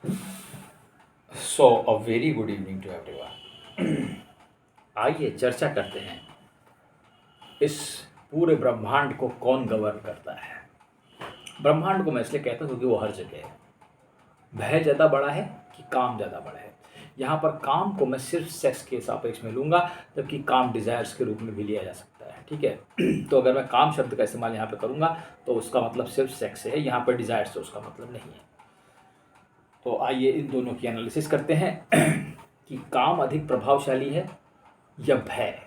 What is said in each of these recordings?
So a very good evening to everyone. आइए चर्चा करते हैं इस पूरे ब्रह्मांड को कौन गवर्न करता है। ब्रह्मांड को मैं इसलिए कहता हूँ क्योंकि वो हर जगह है। भय ज़्यादा बड़ा है कि काम ज़्यादा बड़ा है। यहाँ पर काम को मैं सिर्फ सेक्स के सापेक्ष में लूँगा, जबकि काम डिज़ायर्स के रूप में भी लिया जा सकता है। ठीक है। तो अगर मैं काम शब्द का इस्तेमाल यहाँ पे करूँगा तो उसका मतलब सिर्फ सेक्स से है, यहाँ पर डिज़ायर से उसका मतलब नहीं है। तो आइए इन दोनों की एनालिसिस करते हैं कि काम अधिक प्रभावशाली है या भय।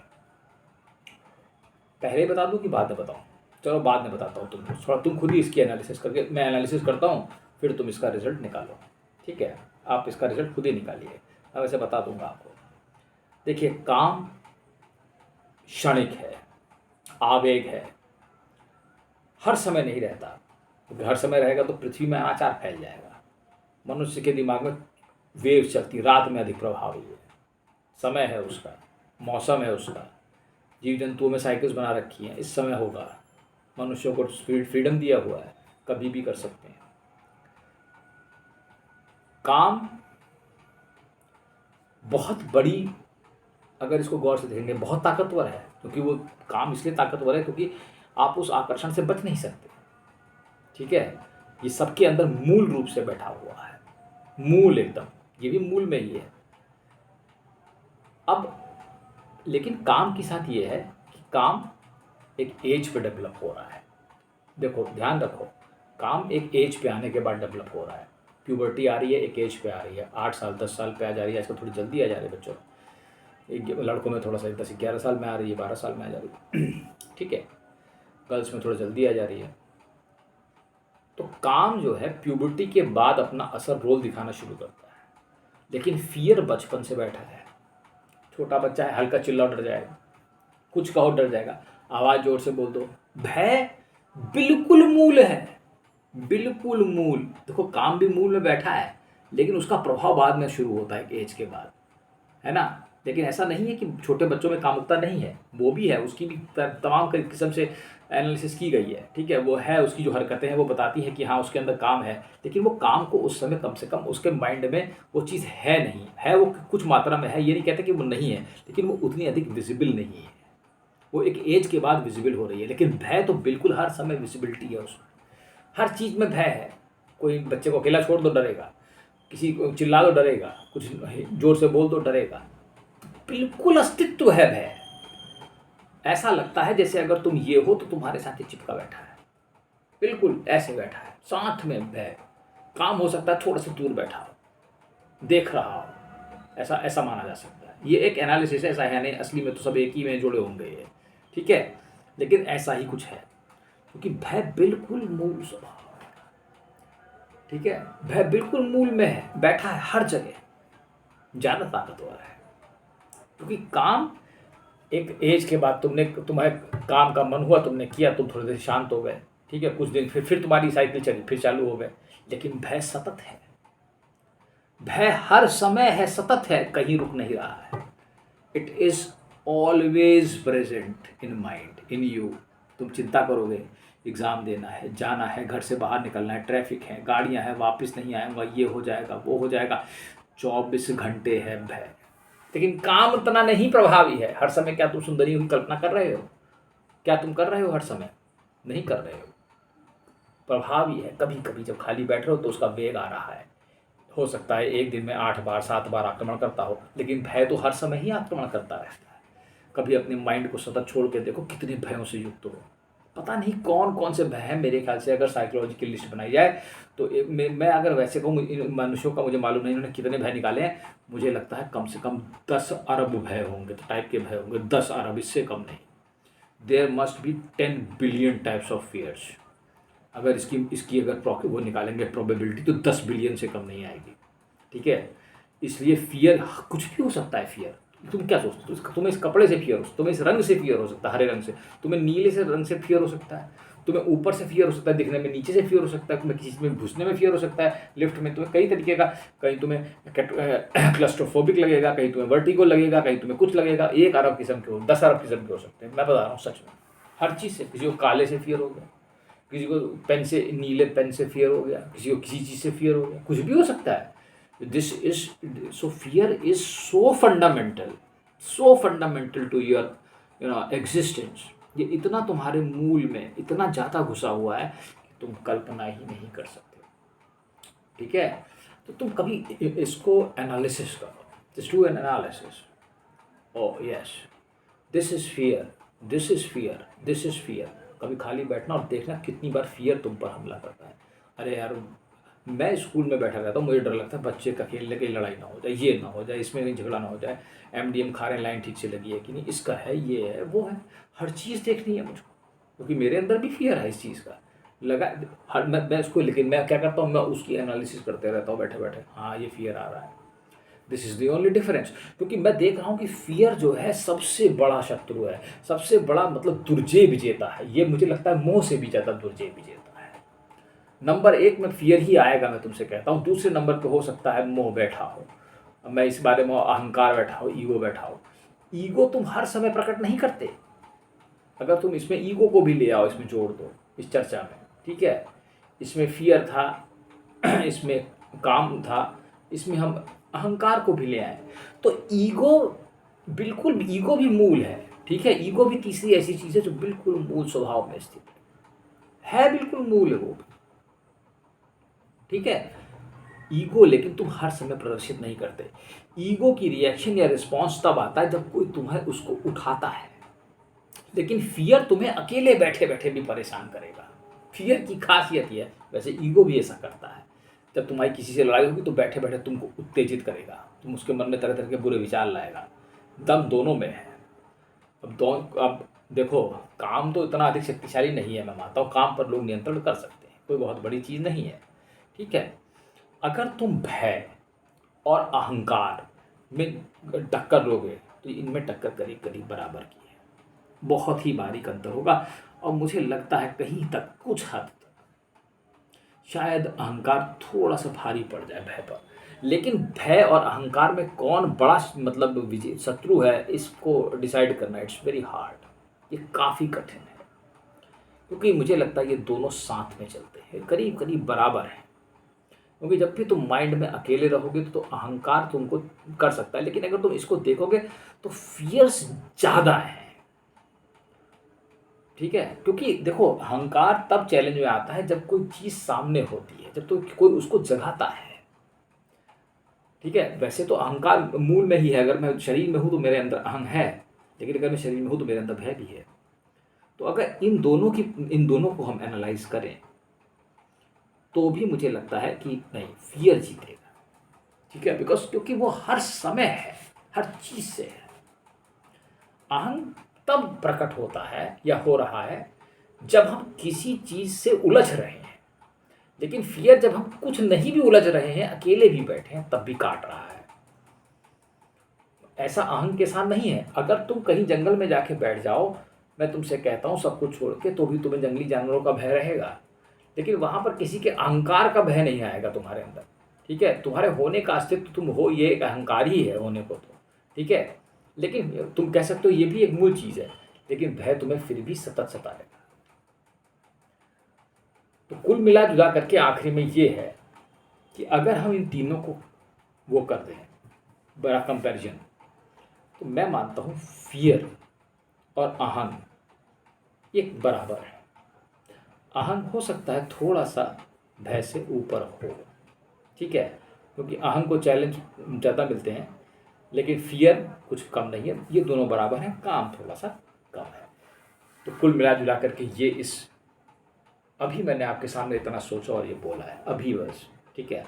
पहले बता दूं कि बाद में बताऊं? चलो बाद में बताता हूँ, तुम खुद ही इसकी एनालिसिस करके, मैं एनालिसिस करता हूँ, फिर तुम इसका रिजल्ट निकालो। ठीक है, आप इसका रिजल्ट खुद ही निकालिए, मैं वैसे बता दूंगा आपको। देखिए, काम क्षणिक है, आवेग है, हर समय नहीं रहता, क्योंकि हर समय रहेगा तो पृथ्वी में अनाचार फैल जाएगा। मनुष्य के दिमाग में वेव चलती, रात में अधिक प्रभावी है, समय है उसका, मौसम है उसका, जीव जंतुओं में साइकिल्स बना रखी हैं, इस समय होगा। मनुष्यों को फ्रीडम दिया हुआ है, कभी भी कर सकते हैं। काम बहुत बड़ी, अगर इसको गौर से देखेंगे, बहुत ताकतवर है, क्योंकि वो काम इसलिए ताकतवर है क्योंकि आप उस आकर्षण से बच नहीं सकते। ठीक है, ये सबके अंदर मूल रूप से बैठा हुआ है, मूल एकदम, ये भी मूल में ही है। अब लेकिन काम के साथ ये है कि काम एक एज पे डेवलप हो रहा है। देखो, ध्यान रखो, काम एक एज पे आने के बाद डेवलप हो रहा है। प्यूबर्टी आ रही है, एक एज पे आ रही है, 8 साल 10 साल पे आ जा रही है, आजकल थोड़ी जल्दी आ जा रही है बच्चों। एक लड़कों में थोड़ा सा 10-11 साल में आ रही है, 12 साल में आ जा रही है। ठीक है, गर्ल्स में थोड़ा जल्दी आ जा रही है। तो काम जो है प्यूबर्टी के बाद अपना असर रोल दिखाना शुरू करता है। लेकिन फियर बचपन से बैठा है। छोटा बच्चा है, हल्का चिल्ला डर जाएगा, कुछ कहो डर जाएगा, आवाज़ जोर से बोल दो। भय बिल्कुल मूल है, बिल्कुल मूल। देखो, काम भी मूल में बैठा है, लेकिन उसका प्रभाव बाद में शुरू होता है एक एज के बाद, है ना। लेकिन ऐसा नहीं है कि छोटे बच्चों में कामुकता नहीं है, वो भी है, उसकी भी तमाम किस्म से एनालिसिस की गई है। ठीक है, वो है, उसकी जो हरकतें हैं वो बताती हैं कि हाँ उसके अंदर काम है, लेकिन वो काम को उस समय कम से कम उसके माइंड में वो चीज़ है नहीं है, वो कुछ मात्रा में है, ये नहीं कहते कि वो नहीं है, लेकिन वो उतनी अधिक विजिबल नहीं है। वो एक एज के बाद विजिबल हो रही है। लेकिन भय तो बिल्कुल हर समय विजिबिलिटी है उसमें, हर चीज़ में भय है। कोई बच्चे को अकेला छोड़ दो डरेगा, किसी को चिल्ला दो डरेगा, कुछ जोर से बोल दो डरेगा, बिल्कुल अस्तित्व है भय। ऐसा लगता है जैसे अगर तुम ये हो तो तुम्हारे साथ ही चिपका बैठा है, बिल्कुल ऐसे बैठा है साथ में भय। काम हो सकता है थोड़ा सा दूर बैठा हो, देख रहा हो, ऐसा ऐसा माना जा सकता है। ये एक एनालिसिस है, ऐसा है नहीं, असली में तो सब एक ही में जुड़े होंगे ये। ठीक है, लेकिन ऐसा ही कुछ है, क्योंकि भय बिल्कुल मूल स्वभाव। ठीक है, भय बिल्कुल मूल में है, बैठा है हर जगह, ज़्यादा ताकतवर है। क्योंकि काम एक एज के बाद तुम्हें काम का मन हुआ, तुमने किया, तुम थोड़ी देर शांत हो गए। ठीक है, कुछ दिन फिर तुम्हारी साइकिल चली, फिर चालू हो गए। लेकिन भय सतत है, भय हर समय है, सतत है, कहीं रुक नहीं रहा है। It is always present in mind, in you. तुम चिंता करोगे, एग्ज़ाम देना है, जाना है, घर से बाहर निकलना है, ट्रैफिक है, गाड़ियां हैं, वापस नहीं आऊँगा, ये हो जाएगा, वो हो जाएगा, 24 घंटे है भय। लेकिन काम उतना नहीं प्रभावी है हर समय। क्या तुम सुंदरियों की कल्पना कर रहे हो? क्या तुम कर रहे हो हर समय? नहीं कर रहे हो। प्रभावी है, कभी कभी जब खाली बैठ रहे हो तो उसका वेग आ रहा है। हो सकता है एक दिन में 8 बार 7 बार आक्रमण करता हो, लेकिन भय तो हर समय ही आक्रमण करता रहता है। कभी अपने माइंड को सतत छोड़ के देखो कितने भयों से युक्त हो। पता नहीं कौन कौन से भय हैं। मेरे ख्याल से अगर साइकोलॉजी की लिस्ट बनाई जाए तो मैं अगर वैसे कहूँ, इन मनुष्यों का मुझे मालूम नहीं इन्होंने कितने भय निकाले हैं। मुझे लगता है कम से कम 10 अरब भय होंगे, तो टाइप के भय होंगे 10 अरब, इससे कम नहीं। There must be 10 billion types of fears. अगर इसकी अगर वो निकालेंगे प्रोबेबिलिटी, तो 10 बिलियन से कम नहीं आएगी। ठीक है, इसलिए फियर कुछ भी हो सकता है। फियर तुम क्या सोचते हो? तुम्हें इस कपड़े से फियर हो, तुम्हें इस रंग से फियर हो सकता है, हरे रंग से, तुम्हें नीले से रंग से फियर हो सकता है, तुम्हें ऊपर से फियर हो सकता है दिखने में, नीचे से फियर हो सकता है, तुम्हें किसी चीज़ में घुसने में फियर हो सकता है, लिफ्ट में, तुम्हें कई तरीके का, कहीं तुम्हें क्लस्ट्रोफोबिक लगेगा, कहीं तुम्हें वर्टिगो लगेगा, कहीं तुम्हें कुछ लगेगा। 1 अरब किस्म के हो, 10 अरब किस्म के हो सकते हैं, मैं बता रहा हूँ सच में। हर चीज़ से, किसी को काले से फियर हो गया, किसी को पेन से, नीले पेन से फियर हो गया, किसी को किसी चीज़ से फियर हो गया, कुछ भी हो सकता है। This is so fear is so fundamental to your existence. ये इतना तुम्हारे मूल में इतना ज़्यादा घुसा हुआ है कि तुम कल्पना ही नहीं कर सकते। ठीक है, तो तुम कभी इसको एनालिसिस करो, just do an analysis. Oh yes, this is fear, this is fear, this is fear. कभी खाली बैठना और देखना कितनी बार फियर तुम पर हमला करता है। अरे यार, मैं स्कूल में बैठा रहता हूँ, मुझे डर लगता है बच्चे का खेलने की लड़ाई ना हो जाए, ये ना हो जाए, इसमें कहीं झगड़ा ना हो जाए, एमडीएम खा रहे हैं, लाइन ठीक से लगी है कि नहीं, इसका है, ये है, वो है, हर चीज़ देखनी है मुझको, क्योंकि मेरे अंदर भी फियर है इस चीज़ का लगा। हर मैं उसको, लेकिन मैं क्या करता हूँ, मैं उसकी एनालिसिस करते रहता हूँ बैठे बैठे, हाँ ये फियर आ रहा है। This is the only difference, क्योंकि मैं देख रहा हूँ कि फियर जो है सबसे बड़ा शत्रु है, सबसे बड़ा मतलब दुर्जय विजेता है। ये मुझे लगता है मोह से भी ज़्यादा दुर्जय विजेता है। नंबर एक में फियर ही आएगा, मैं तुमसे कहता हूँ। दूसरे नंबर पे हो सकता है मोह बैठा हो, मैं इस बारे में, अहंकार बैठा हो, ईगो बैठा हो। ईगो तुम हर समय प्रकट नहीं करते, अगर तुम इसमें ईगो को भी ले आओ, इसमें जोड़ दो इस चर्चा में, ठीक है। इसमें फियर था, इसमें काम था, इसमें हम अहंकार को भी ले आए, तो ईगो, बिल्कुल ईगो भी मूल है, ठीक है। ईगो भी तीसरी ऐसी चीज़ है जो बिल्कुल मूल स्वभाव में स्थित है, बिल्कुल मूल है वो भी, ठीक है। ईगो लेकिन तुम हर समय प्रदर्शित नहीं करते। ईगो की रिएक्शन या रिस्पॉन्स तब आता है जब कोई तुम्हें उसको उठाता है, लेकिन फियर तुम्हें अकेले बैठे बैठे भी परेशान करेगा। फियर की खासियत यह है, वैसे ईगो भी ऐसा करता है, जब तुम्हारी किसी से लड़ाई होगी तो बैठे बैठे तुमको उत्तेजित करेगा, तुम उसके मन में तरह तरह के बुरे विचार लाएगा। दम दोनों में है। अब देखो, काम तो इतना अधिक शक्तिशाली नहीं है, मैं मानता हूँ काम पर लोग नियंत्रण कर सकते हैं, कोई बहुत बड़ी चीज़ नहीं है, ठीक है। अगर तुम भय और अहंकार में टक्कर लोगे तो इनमें टक्कर करीब करीब बराबर की है, बहुत ही बारीक अंतर होगा। और मुझे लगता है कहीं तक, कुछ हद तक शायद अहंकार थोड़ा सा भारी पड़ जाए भय पर, लेकिन भय और अहंकार में कौन बड़ा मतलब विजय शत्रु है, इसको डिसाइड करना इट्स वेरी हार्ड, ये काफ़ी कठिन है, क्योंकि मुझे लगता है ये दोनों साथ में चलते हैं, करीब करीब बराबर है। क्योंकि जब भी तुम माइंड में अकेले रहोगे तो अहंकार तुमको कर सकता है, लेकिन अगर तुम इसको देखोगे तो फियर्स ज़्यादा है, ठीक है। क्योंकि देखो, अहंकार तब चैलेंज में आता है जब कोई चीज़ सामने होती है, जब तो कोई उसको जगाता है, ठीक है। वैसे तो अहंकार मूल में ही है, अगर मैं शरीर में हूँ तो मेरे अंदर अहंग है, लेकिन अगर मैं शरीर में हूँ तो मेरे अंदर भय भी है। तो अगर इन दोनों को हम एनालाइज करें तो भी मुझे लगता है कि नहीं, फियर जीतेगा, ठीक है। बिकॉज क्योंकि वो हर समय है, हर चीज़ से है। अहंग तब प्रकट होता है या हो रहा है जब हम किसी चीज़ से उलझ रहे हैं, लेकिन फियर जब हम कुछ नहीं भी उलझ रहे हैं, अकेले भी बैठे हैं, तब भी काट रहा है। ऐसा अहंग के साथ नहीं है। अगर तुम कहीं जंगल में जाके बैठ जाओ, मैं तुमसे कहता हूँ सब कुछ छोड़ के, तो भी तुम्हें जंगली जानवरों का भय रहेगा, लेकिन वहाँ पर किसी के अहंकार का भय नहीं आएगा तुम्हारे अंदर, ठीक है। तुम्हारे होने का अस्तित्व तुम हो, ये एक अहंकार ही है होने को, तो ठीक है। लेकिन तुम कह सकते हो ये भी एक मूल चीज़ है, लेकिन भय तुम्हें फिर भी सतत सताएगा। तो कुल मिला जुला करके आखिरी में ये है कि अगर हम इन तीनों को वो कर दें, बड़ा कंपैरिजन, तो मैं मानता हूँ फियर और अहंग एक बराबर है। अहंग हो सकता है थोड़ा सा भय से ऊपर हो, ठीक है, क्योंकि अहंग को चैलेंज ज़्यादा मिलते हैं, लेकिन फियर कुछ कम नहीं है, ये दोनों बराबर हैं, काम थोड़ा सा कम है। तो कुल मिला जुला करके ये इस अभी मैंने आपके सामने इतना सोचा और ये बोला है अभी बस, ठीक है।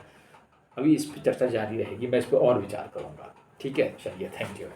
अभी इस पर चर्चा जारी रहेगी, मैं इस पर और विचार करूँगा, ठीक है। चलिए, थैंक यू।